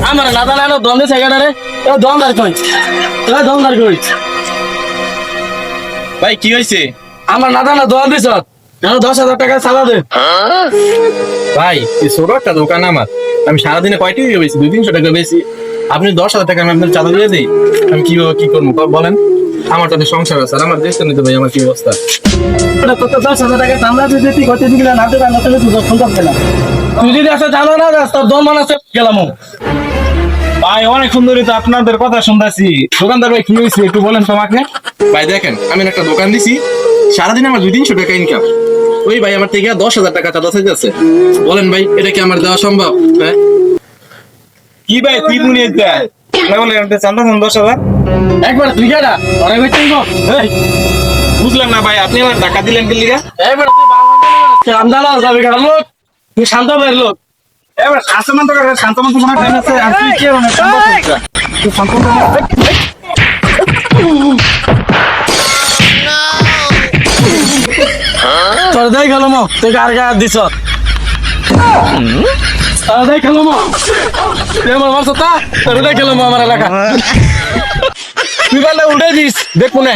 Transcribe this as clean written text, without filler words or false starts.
আমার নাদা নানো দন্দে সেকেন্ডারে দমদার কই দমদার কই ভাই কি হয়েছে? আমার নাদা না দোয়া দিছ 10,000 টাকা চালা দে। ভাই এই ছোট একটা দোকান আমার, আমি সারাদিনে কয়টি বেশি 200-300 টাকা বেশি, আপনি 10,000 টাকা আমি আপনার চাঁদা দিয়ে দিই, আমি কিভাবে কি করবো বলেন? আমার তাদের সংসার আছে আর আমার দেখতে নিতে ভাই আমার কি অবস্থা। কত 10,000 টাকা চান্দা দিয়ে তুই কত দিবি না দেবে না তুই ফোন করতে না, তুই যদি আসে জানো না তোর দম আছে গেলাম। ভাই অনেক সুন্দরী তো আপনাদের কথা শুনতেছি, দোকানদার ভাই কি হয়েছে একটু বলেন তো আমাকে। ভাই দেখেন আমি একটা দোকান দিছি, সারাদিন আমার 200-300 টাকা ইনকাম, ওই ভাই আমার থেকে 10,000 টাকা চাঁদা চাইতেছে, বলেন ভাই এটা কি আমার দেওয়া সম্ভব? হ্যাঁ কি ভাই তুই মনে দেয় বলে চান্দা 10,000 একবার তুই গেলা অনেক হইতে এই বুঝলাম না ভাই, আপনি আমার টাকা দিলেন কি লিগা? এবার তুই চান্দা যাবে গেল তুই শান্ত বের লোক এবার আসমান তো শান্তমান তো টাইম আছে আর তুই কি মানে তুই শান্তমান তোর দেই গেল মো তুই কার গায়ে দিছ তোর দেই গেল মো তুই আমার মারছ তা তোর দেই গেল মো আমার এলাকা তুই বলে উঠে দিস দেখুনে